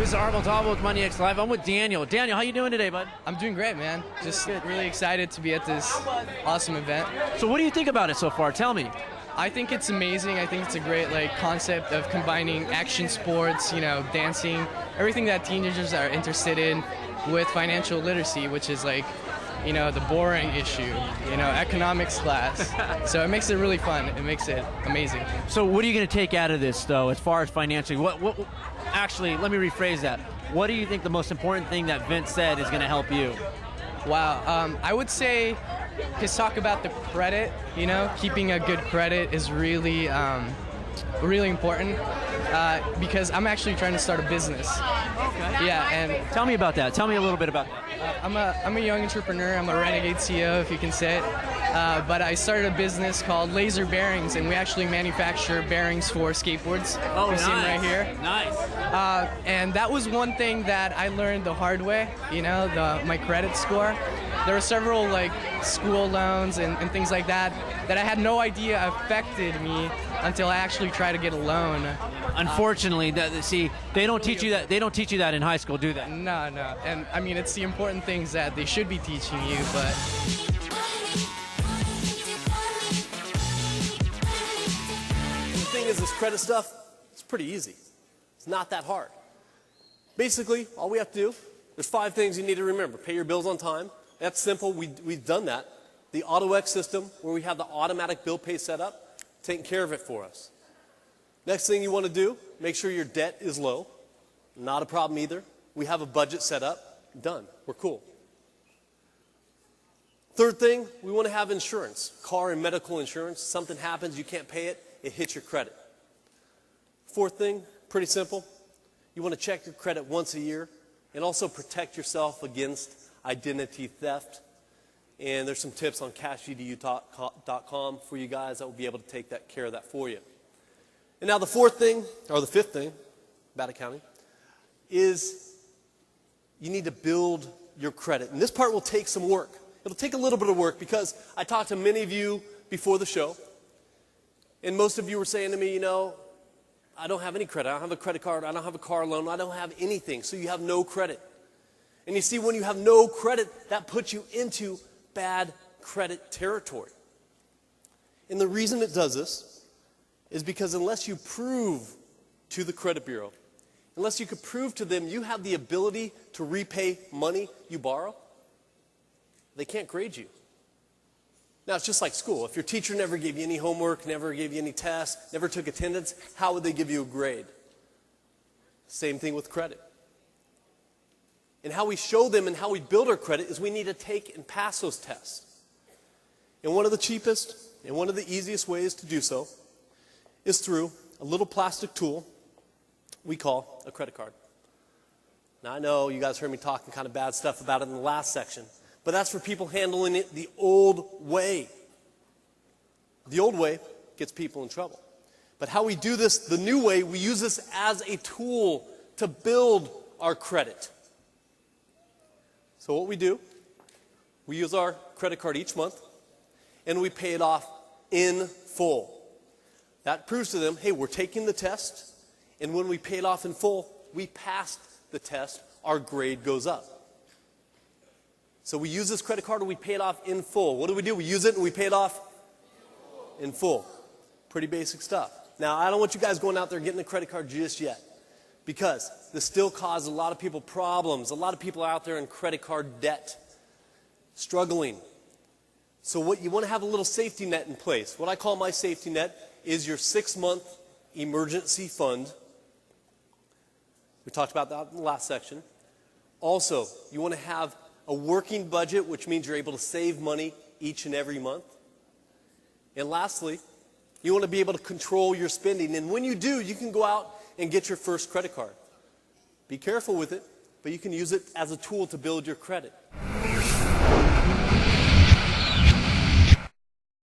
This is Arnold Talbot with Money X Live. I'm with Daniel. Daniel, how you doing today, bud? I'm doing great, man. Just really excited to be at this awesome event. So what do you think about it so far? Tell me. I think it's amazing. I think it's a great concept of combining action sports, dancing, everything that teenagers are interested in with financial literacy, which is the boring issue, economics class. So it makes it really fun. It makes it amazing. So what are you going to take out of this, though, as far as financially? Actually, let me rephrase that. What do you think the most important thing that Vince said is going to help you? Wow. I would say, just talk about the credit. Keeping a good credit is really, really important because I'm actually trying to start a business. Okay. Yeah, and tell me about that. Tell me a little bit about that. I'm a young entrepreneur. I'm a renegade CEO, if you can say it. But I started a business called Laser Bearings, and we actually manufacture bearings for skateboards. Oh, you nice. see them right here. Nice. And that was one thing that I learned the hard way. My credit score. There were several school loans and things like that I had no idea affected me until I actually tried to get a loan. Unfortunately, they don't teach you that. They don't teach you that in high school, do they? No. And I mean, it's the important things that they should be teaching you, but. The thing is, this credit stuff, it's pretty easy. It's not that hard. Basically, all we have to do, there's 5 things you need to remember. Pay your bills on time. That's simple. We've done that. The AutoX system, where we have the automatic bill pay set up, taking care of it for us. Next thing you want to do, make sure your debt is low. Not a problem either. We have a budget set up. Done. We're cool. Third thing, we want to have insurance, car and medical insurance. Something happens, you can't pay it, it hits your credit. Fourth thing, pretty simple. You want to check your credit once a year and also protect yourself against identity theft. And there's some tips on cashedu.com for you guys that will be able to take care of that for you. And now the fifth thing, bad accounting, is you need to build your credit. And this part will take some work. It'll take a little bit of work because I talked to many of you before the show. And most of you were saying to me, I don't have any credit. I don't have a credit card. I don't have a car loan. I don't have anything. So you have no credit. And you see, when you have no credit, that puts you into bad credit territory. And the reason it does this is because unless you prove to the credit bureau, unless you could prove to them you have the ability to repay money you borrow, they can't grade you. Now, it's just like school. If your teacher never gave you any homework, never gave you any tests, never took attendance, how would they give you a grade? Same thing with credit. And how we show them and how we build our credit is we need to take and pass those tests. And one of the cheapest and one of the easiest ways to do so is through a little plastic tool we call a credit card. Now, I know you guys heard me talking kind of bad stuff about it in the last section, but that's for people handling it the old way. The old way gets people in trouble. But how we do this the new way, we use this as a tool to build our credit. So what we do, we use our credit card each month, and we pay it off in full. That proves to them, hey, we're taking the test, and when we pay it off in full, we passed the test, our grade goes up. So we use this credit card and we pay it off in full. What do? We use it and we pay it off in full. Pretty basic stuff. Now, I don't want you guys going out there getting a credit card just yet, because this still causes a lot of people problems. A lot of people are out there in credit card debt, struggling. So what you want to have a little safety net in place. What I call my safety net is your 6-month emergency fund. We talked about that in the last section. Also, you want to have a working budget, which means you're able to save money each and every month. And lastly, you want to be able to control your spending. And when you do, you can go out and get your first credit card. Be careful with it, but you can use it as a tool to build your credit.